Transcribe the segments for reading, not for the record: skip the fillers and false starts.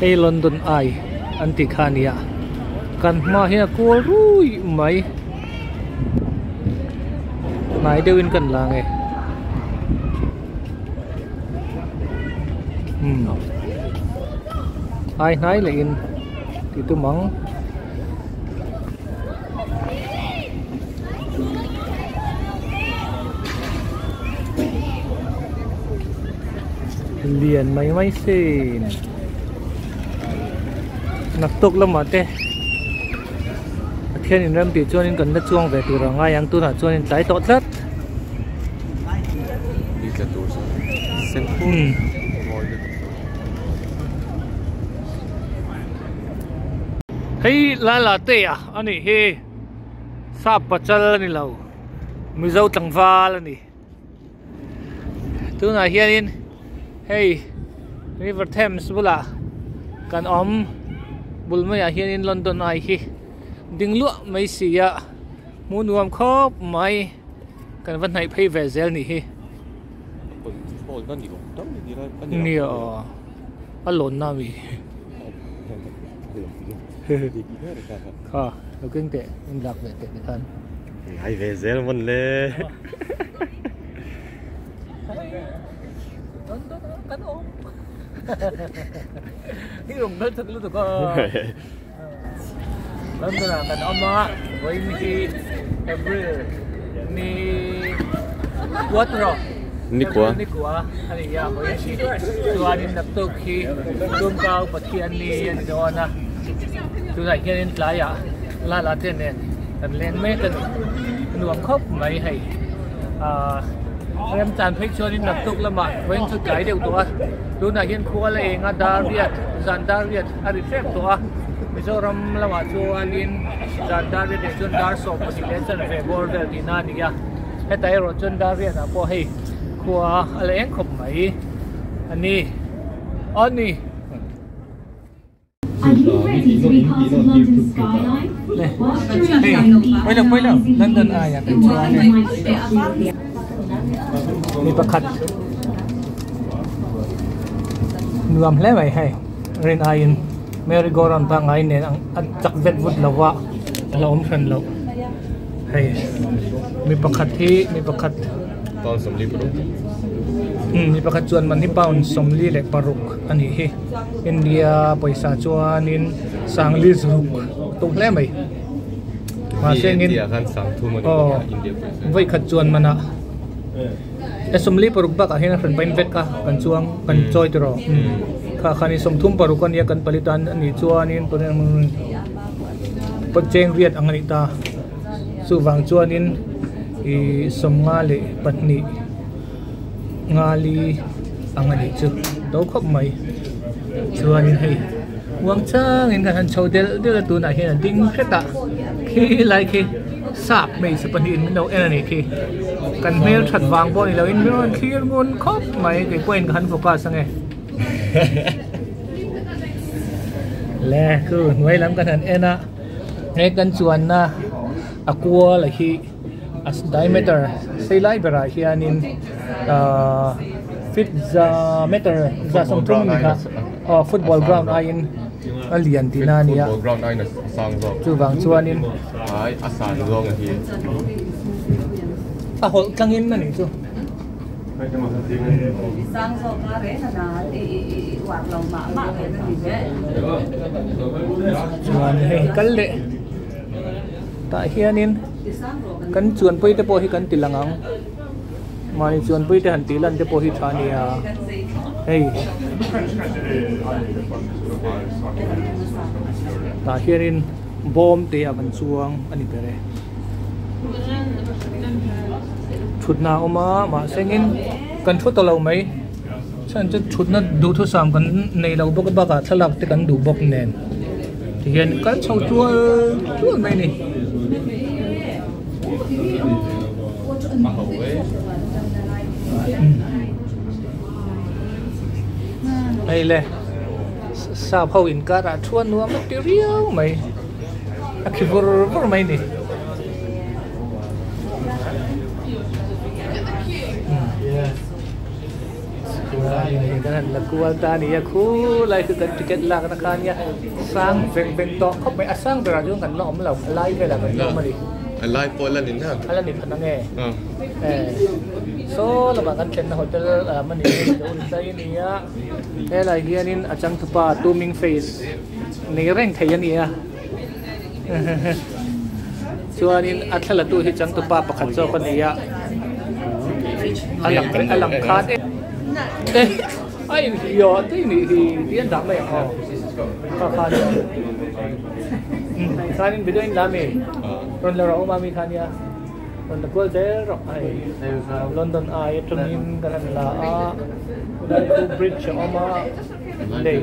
Hey London Eye Antikhania kan ma hi ko rui mai nai dewin kan lang ai nai le in ti tu mang liền mấy xin nặc tục lắm mà thế thiên in ram thì cho nên cần đất chuông về từ rồi ngay yang tu là cho nên trái tốt rất hey la tê à anh ấy he sắp bắt chân này lâu mới dâu tăng va lên đi tu này hiền hey River Thames bula kan bulmaya hian in London ai hi dinglu mai sia munuam khop mai kan van hai phei vezel ni hi ni alon na mi kha lo kinh tế in đặc về tệ thân hai vezel mon le kan cái rồng đất thật luôn có lần là kan mà với Mickey April ni water ni quá anh ya với chị tôi đi nạp tục khi đun cao bật khi anh đi anh đó na tôi lại kia lên lại à la thế này kan lên mấy kan nuông khóc mấy hay em tàn phích cho nên nạp tục là mà với những cái điều đó lúc này hiện khu là anh đã viết dàn đã viết anh xếp đó bây giờ ram là mà cho anh dàn đã viết để cho đã sổ của chị lên chân về border thì na đi à hết tay rồi chân đã viết là có hay khu là anh không mấy anh đi Are you ready to be part of London skyline? Quay đâu London ai à In what you might expect.มีประคัดนวมแล้วไหมให้เรนไอน์เมริโกรันตั้งไงเนี่ยอันจักเวทวุฒิละวะเราอมชันเราให้มีประคัดที่มีประคัดตอนสมรีปรุกมีประคัดจวนมันที่เป้าสมรีเล็กปรุกอันนี้ที่อินเดียไปสาจวนนินสังลิสรุกตรงแล้วไหมมาเช่นนี้กันสังทุ่มมันอินเดียไว้ขัดจวนมันอะแต่สมรีปรุกบักเห็นคนเป็นเวทกันช่วงกันจอยตรอค่ะคันนี้สมทุ่มปรุกกันเนี่ยกันผลิตอันนี้จวนนี่ตัวนี้มันปัจเจงเวียดอังกฤษตาสู่วังจวนนี่สมงาเลปัตนีงาลีอังกฤษจุดโตขบไม่จวนนี่ให้วังช่างเห็นกันโชว์เดลตัวไหนเห็นดิ้งแค่ตาขี้ไรขี้สาบไม่สปนินมันเอาเอ็นนี่ขี้กันเมลถัดวางบอลนี่เราอินมันขี้งุนครบไหมไอ้พวกอินกันโฟกัสไงและคือหน่วยล้ำกันหันเอ็นะในกันส่วนนะอกัวอะไรขี้อัสไดเมตรใส่ไล่เบราขี้อันนี้ฟิตซาเมตรซาสมทุ่งนี่ค่ะฟุตบอลกราวน์ไอน์เลียนที่นั่นเนี่ยฟุตบอลกราวน์ไอน์สร้างก็จู่บางส่วนนี่อาสาลงทีหดกังอินนั่นนี่จู่sang so ka re na hoạt lòng mạ về cái gì vậy chuan hei kal le ta hianin kan chuan pui te po hi kan tilangang mani chuan pui te han tilan te po hi thania hei ta hianin bom te akan chuang ani pere thutna oma ma sengin kan thut to lo mai chan chu thutna du thu sam kan nei lo bok ba ka thalak te kan du bok nen ti hian kan chau chu mai ni ai le sa phau in ka ra thuan nuam material mai akibur mai ni กันละกูตานี่คูไลคือกันติเกตลากนักการเนี่ยสร้างเป็นต่อเขาไปสร้างแต่เราด้วยกันล้อมเราไล่ไปแล้วมันล้อมมาดิ อะไรปอยละนินฮะ อะไรนี่พันนั่งไงโซ่ระหว่างกันเช่นโฮเทลมันนี่โดนใจนี่อ่ะอะไรเฮียนี่อาจารย์ทุบะตูมิงเฟสนี่เร่งไทยนี่อ่ะส่วนนี้อัตลักษณ์ตัวที่จังตุปาประคัตโซคนนี้อ่ะอลังคาดไอ้ยอดที่นี่ที่อันดับไม่พอคาดคาดนี่ไปด้วยดามตอนเรามามีคานี่ตอนตะกัวเจอร์ไอ้ลอนดอนไอ้ตรงนี้กันละdan tu bridge oma dei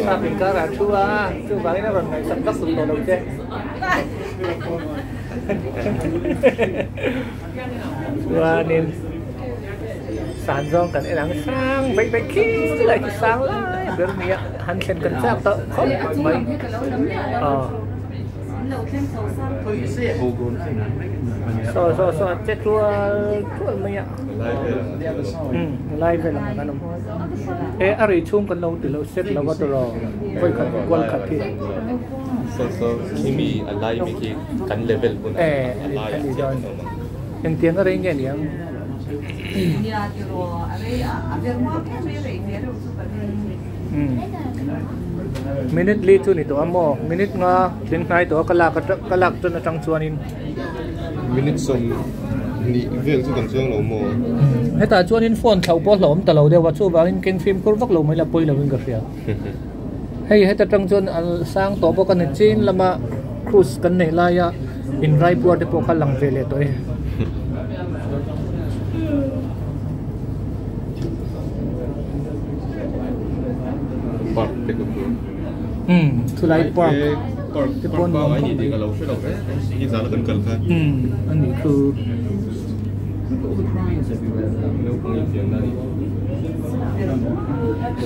tapi cara chua tu bang na ron ngai sak sul lo che chua nin san jong kan enang sang bai ki lại sang lại ber ni han sen kan sak to khop mai so chết chua mấy ạ live về làm cái nôm ari chung kan lâu từ lâu set lâu bắt rồi với khăn quần khăn thì so kimi alai mi ki kan level pun alai yang tiếng ở đây nghe nhỉ minute lead tu ni tu amo minute nga tin nai tu kalak tu na tang chuanin minute som ni vel chu kan chuang lo mo heta chuanin phone thau po hlom ta lo dewa chu wangin ken film kur vak lo mai la poi lo wing ka ria hei heta tang chuan al sang to po kan chin lama cruise kan nei la ya in raipur te po khalang vele to e park te ko tulai park te pon ba ai ni de ka lo shwe lo hi za la kan kal kha an ni khu no kong yin da ni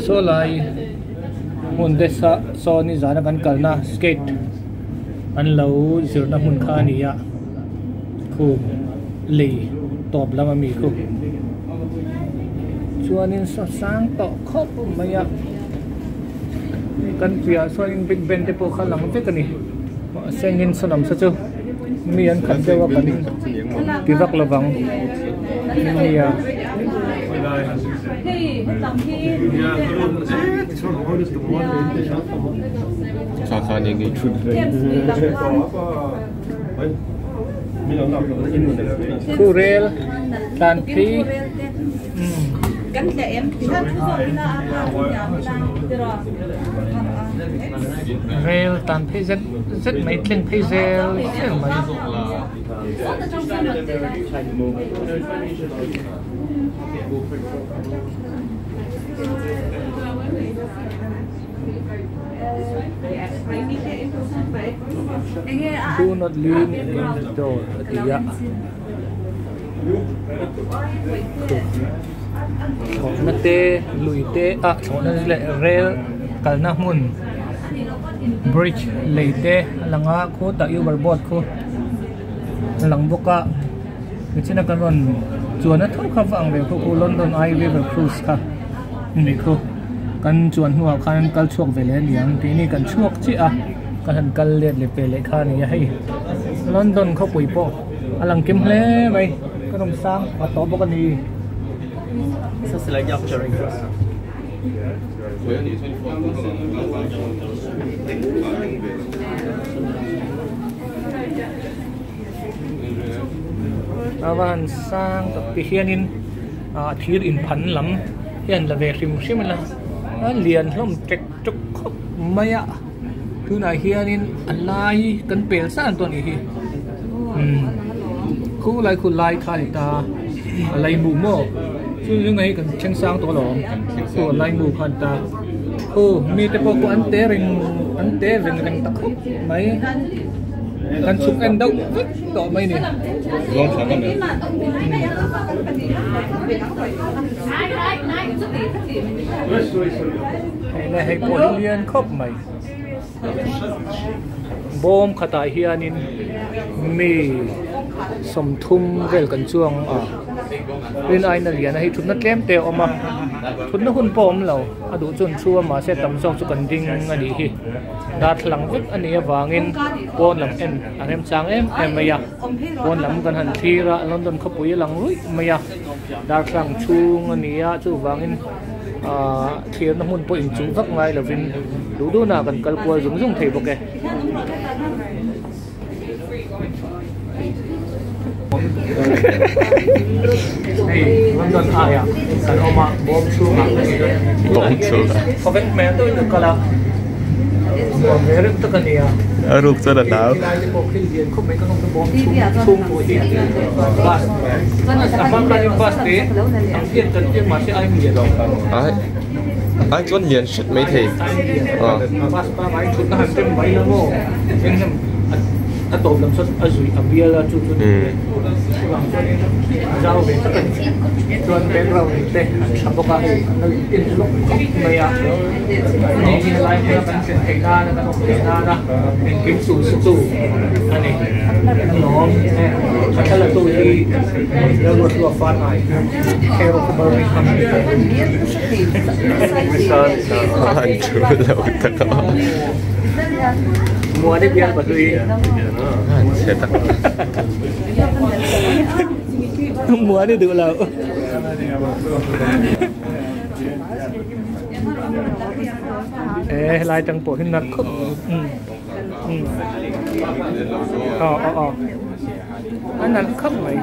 so lai mun de sa so ni za na kan kal na skate an lo zir na mun kha ni ya khu le top la ma mi khu chuanin sa sang to khop ma ya kan pia so in big band te po khalang te kani sengin sonam sa chu mi an khan dewa kan ki vak lawang ni ya sa kha ni ngi chu Kurel tan pri Kan là em thì thân rail tan pri z mai tling pri zel mai do not lean against the door yeah na te lui te na le rail kal na mun bridge leite langa ko ta overboard ko lang boka kichina kan ron chuan a thur kha wang ve ko London Eye River Cruise kha ni ko kan chuan huwa khan kal chuak ve le liang ti ni kan chuak chi a kan kal let le pe le kha ni hei London kho pui po alang kim hle mai kanom sang wa to bo kan ni Ça c'est la gare Charing Cross. awan sang to pi hianin thir in phan lam hian la ve rim rim la lian hlom tek tuk khop maya tuna hianin alai kan pel san to ni hi khu lai kha ta lai mu mo chu yung này kan cheng sang to lo so lai mu khan ta mi te po ko ante ring ta khop mai kan suk en dau to mai ni long sa kan này hay po lian khop mai bom khata hianin mi สมทุมเวลกันช่วงเรียนไอ้นั่นเรียนให้ทุนนักเล่มเตะออกมาทุนนักหุ่นปอมเราอดูจนชัวมาเสร็จตำซองสุกันดิ้งอันนี้ดาดหลังวิกอันนี้วางเงินปอนลำเอ็นอันนี้จางเอ็มไม่ยากปอนลำกันหันทีละลอนดอนเขาปุยหลังรุ่ยไม่ยากดาดหลังชูอันนี้ชูวางเงินเทียนน้ำมันปุ่นจุ่มฟักไงเราเป็นดูหน้ากันกัลกลัวยุ่งเทปโอเคนี่ลอนดอนไอ้กันออกมาบอมชูมาเขาเป็นแม่ตัวนึงก็แล้วบอมเรื่องตัวกันเนี่ยรูปจะดัดดาวchung của chị bas apa kan bas deh hampir tentu masih ai miền ai con liền shit mấy thì bas pa mai chút nó hampir mấy nó ngô nên atau dalam satu azui abiala cucu pulang jauh betul kan tuan berau ni teh apakah itu maya ini lain kan kena kan mungkin susu ani nom kalau tu di dalam dua fanai kero kembali kami hancur lah otak mua đấy biar berdui cetak mua đấy được là lại chẳng bộ hình nát khóc anh nát khóc vậy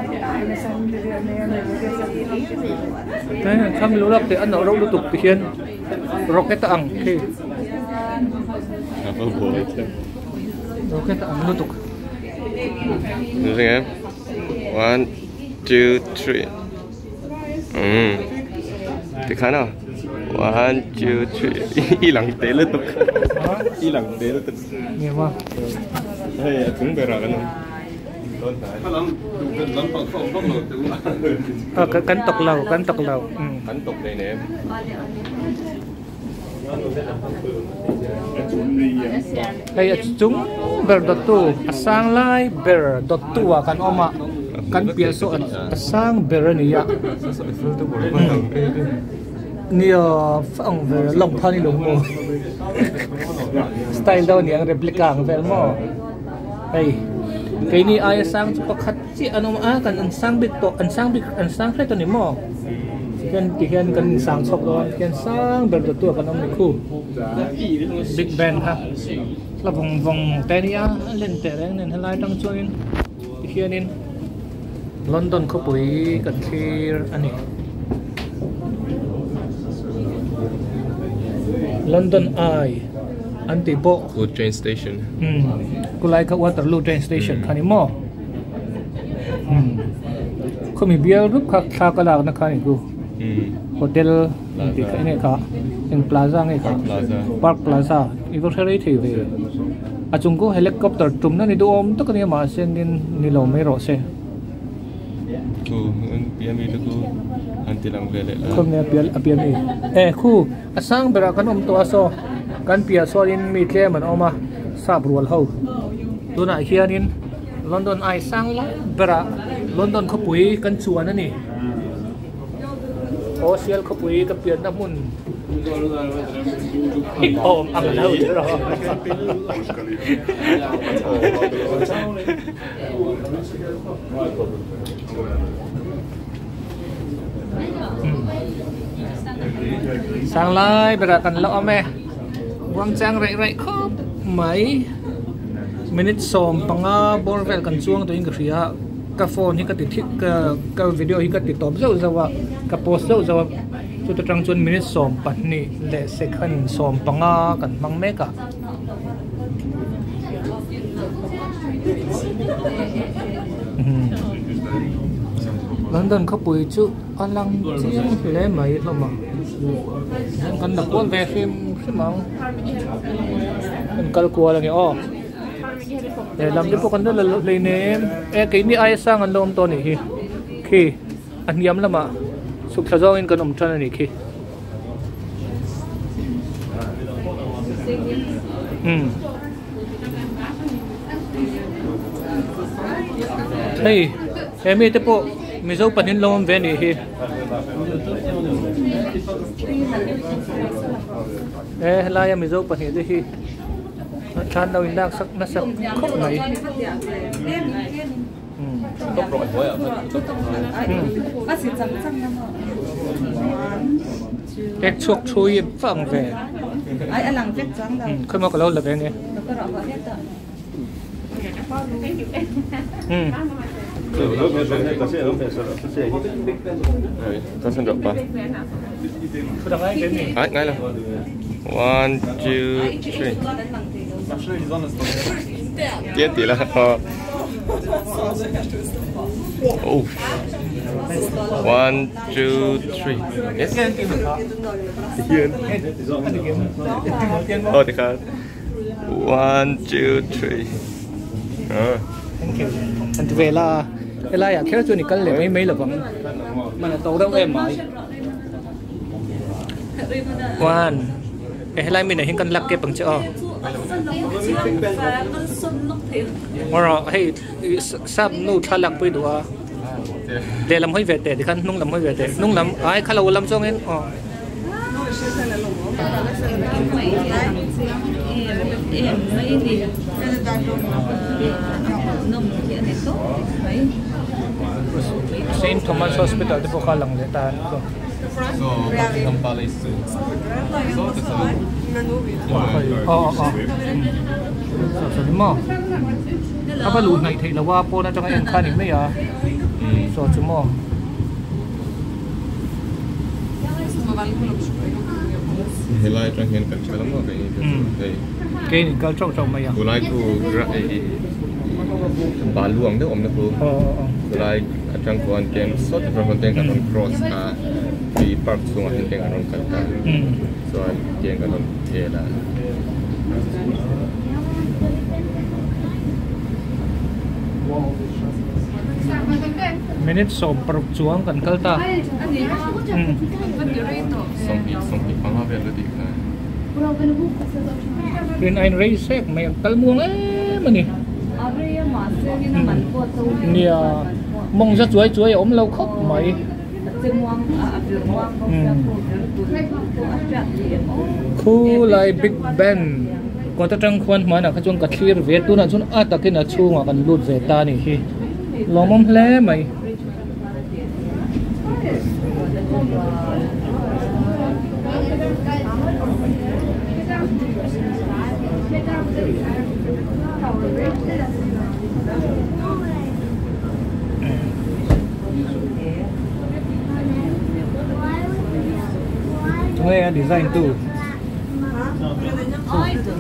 đấy không lưu lọc thì anh ở đâu liên tục thì khiến rocket ăn khi rocket ăn liên tục. Được em. 1, 2, 3. Thì khá nào. 1, 2, 3. Ilang tế liên tục. Ilang tế liên tục. Nghe không? Hey, cũng về rồi anh. Cánh tộc lầu. Cánh tộc đây nè em. Kaya chúng berdotu asang lai berdotu akan oma kan piaso asang berania nia phong về lồng thani lồng mồ style đâu niang replica ng vel mo hey kay ni ay asang pakhat si ano kan ansang bito ansang fleto ni mo Kian kan sang sok doan kian sang berdotu kan om niku big band ha la vong tenia len tereng nen halai tang chuin kianin London ko pui kan thir ani London Eye antibo train station kulai ka Waterloo train station khani mo ko mi bial rup kha kala na khani ku hotel di ka ini ka in plaza ngai ka Park Plaza ibu seri thi ve achung ko helicopter tum na ni do om to kani ma sen din ni lo me ro se ku piami tu anti lang vele la kom ne piami khu asang bera kan om to aso kan pia so in mi tle man oma sab rual ho tuna hianin London Eye sang la bera London ko pui kan chuan ani Osial ko pui ka pian na mun om ang lau ro sang lai berakan lo ame buang chang rai khop mai minute som panga borvel kan chuang to in ria ka phone hi ka ti thik ka video hi ka ti top zo zawa ka post zo zawa chu to tang chun minute som pat ni le second som panga kan mang me ka London ko pui chu alang chiang le mai lo ma kan na kon ve film simang kan kal ko lang yo lam di po kan la le nem kay ni ay sang an lom to ni hi ki an yam lama suk sa jong in kan tran ni ki hey emi te po mizo panin lom ve ni hi la ya mizo panin de hi chan đâu indak sak na sak khop nai tốc độ thôi à ek chuak chui phang ve ai anh làm việc trắng đâu khơi mà có lâu là về nghe có xin được ba ngay là 1, 2, 3 tiếp tỷ là oh 1, 2, 3 yes hiền thì khác 1, 2, 3 anh về là cái lai à kéo cho nical lấy mấy là vẫn mà là tàu đâu em mày one cái lai mình này hiện cần lắc cái bằng chợ mà rồi hay sắp nô thà lắc với đùa để làm hơi về tệ thì khăn nung làm hơi về tệ nung làm ai khá là làm xong em Saint Thomas Hospital di po kalang leta ko. So mo. Apa lu nai thei lawa po na chang en khan ni mai a. So chumo. Helai trang hiền cần chơi lắm rồi cái cái này cao trọng trọng mày à? Helai ku bà luồng đó ông đó ku. Helai trang ku anh kem sốt rồi còn tên cả con cross à di park xuống anh tên cả con kalta. So anh tên cả con thế là. Minute so park chuang kan kalta. Song pi pang apa lagi kan? Rin ein race may kalmuang mani. Nia mong rất chuối ốm lâu khóc mày. Khu lại Big Ben. Có ta trăng khoan mà na cái chuông cắt clear về tu na chuan ta cái na chu mà kan lut về ta ni hi. Lo mom hle mày. Nghe design tu.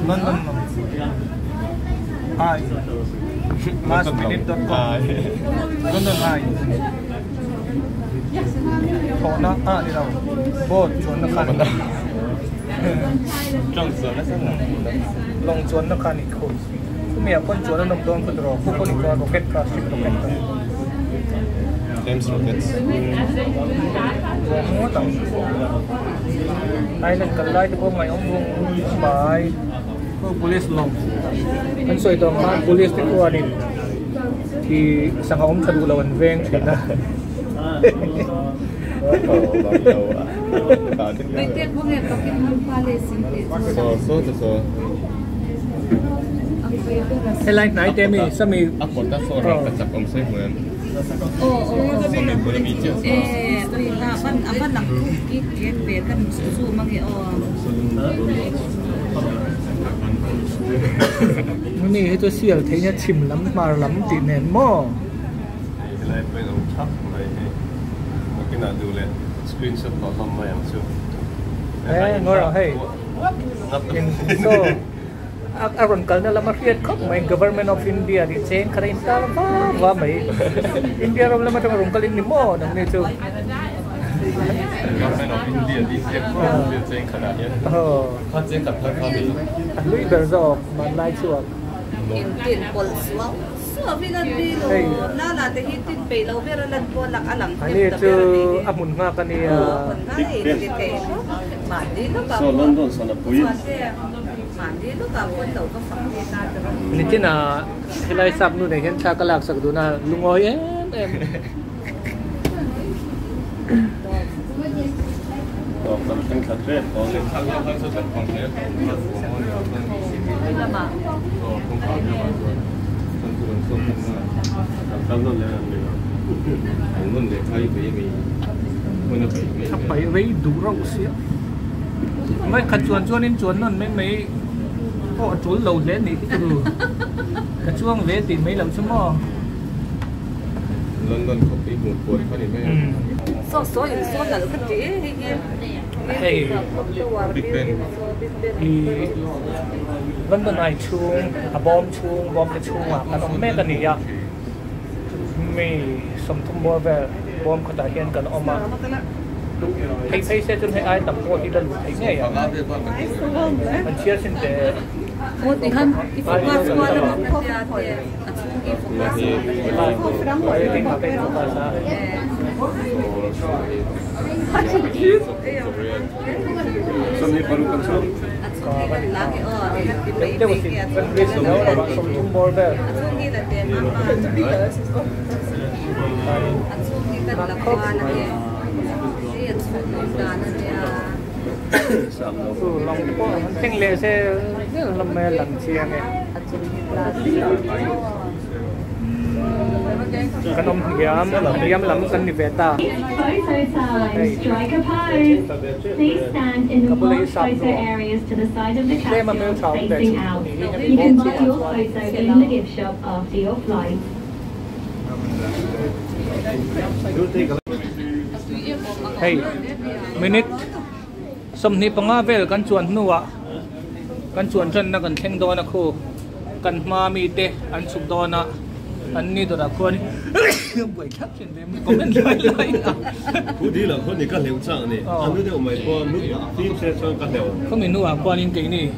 Non. Hai. Lastminute.com. Non hai. Thọ na đi đâu. Bot chuan na khan. Trong giờ nó sẽ là long chuan na khan ikho. Kumia kon chuan na nom dong kun ro. Ku kon ikho rocket ka ship rocket ka. James Rockets. Mua tao. Ai nên cần like thì có ngày ông luôn bài. Có police long. Anh soi tao mang police thì có anh. Thì sang ông thật là vấn veng thì na. Bây giờ có nghe có cái hàng police So. Cái like này tem mi, sao mi? Aku tak seorang kacak om saya pun. Sampai boleh bicara. Tuy là văn lang cái về cái su mang cái Ni itu sial thấy chim lắm mà lắm thì nền mo. Lại bây giờ chắc này cái nàoดูเลยscreenshotต่อทำมาอย่างสุด Ngồi rồi hey. So aron kal na lama fiat khop may government of India di chain kara intal va mai India rom lama tong aron kalin ni mo nang ni chu government of India di chain kara ya kha chain kat kha bi lui ber zo man lai chu tin pol suaw so vi la di lo na la te hitin pe lo vera lan po lak alang ani chu amun nga kani ma di lo ba so London sana pui phản đi lúc cả quân đầu có phản đi ta cho nó nên chứ là cái này sắp nu này hiện cha cái lạc sạc đồ na lung ngồi em Còn phần thân thật rất còn lên thăng nhau hơn số phần còn thế đây là mà không phải là phần tuần số phần tăng lên là anh muốn để thay vì mình muốn là phải thắp bảy với đủ rau xíu mấy khát chuồn nên chuồn nó mấy họ chuồn lâu lên thì cái từ cái chuông về thì mấy làm sao mà London không bị buồn buồn có gì mấy số là cái gì hey Big Ben thì vẫn bên này chuông bom cái chuông cái ông mẹ cái này à mi sum thum mua về bom cái đại hiện cái ông mà thấy sẽ cho thấy ai tầm cô thì đơn thấy ngay à mình chia xin để một thì hơn ít qua là một cái Somni baru kan so itu mesti bisa orang sum thum mua về lòng có thanh lệ sẽ làm mê lần chia này cái ông hiếm lắm cần đi về ta Photo time. Strike a pose. Please stand in the large photo areas to the side of the capsule facing out. You can buy your photo in the gift shop after your flight. hey minute sum ni panga vel kan chuan nuwa kan chuan than na kan theng do na khu kan ma mi te an suk do na an ni do da khon buổi khắp trên về mình comment lại Cú đi là con này cắt liều trang này, anh nói điều mày qua lúc phim sẽ cho cắt liều. không mình nuwa quan in cái ni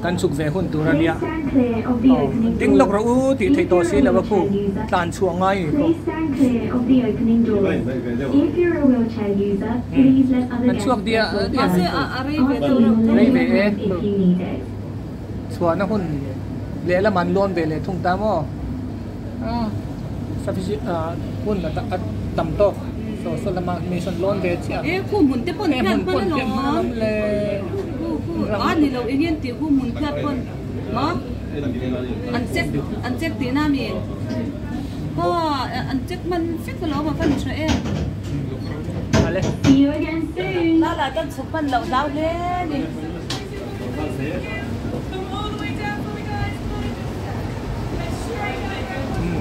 kan suk ve hun tu ra nia ting lok ro u ti thei to si la ba khu tan chuang ngai Please stand clear of the opening doors. If you're a wheelchair user, please let other kan guests chuak dia Masih Ask for your Rei ve if you need it. chuan na hun le la man lon ve le thung ta mo sufficient hun na tam to so la ma mission lon ve chia khu muốn tiếp bọn em khác hun con pon nó le anh thì lâu yên tiếng khu muốn khác con nó anh check tiếng nam gì có anh check mình fit vào nó mà phân cho em ale See you again soon. đó là cái số phân lậu đau lên đi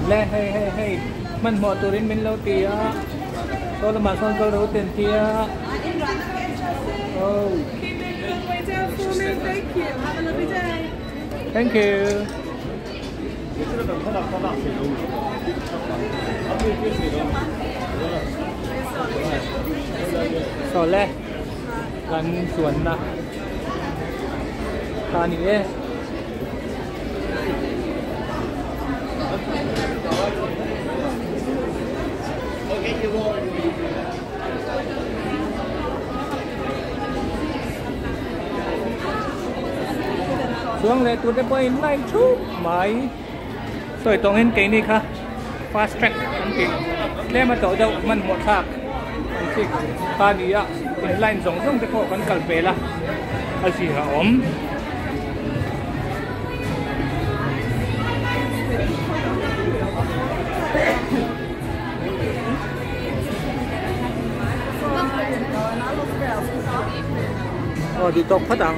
le hey man mo turin min lo tia so la ma son ko ro ten tia oh thank you so leกันสวนนะตานี่ช่วงเลยตัวได้ไปไล่ชุบไหมสวยตรงเห็นเกนี่ค่ะ fast track อันเก่งเล่มาต่อเดียวมันหมดฉากอันที่ตาดีอ่ะเป็นไล่สองช่วงที่เขากันกัลเปล่าอาชีพผมอ๋อดีตกพระดัง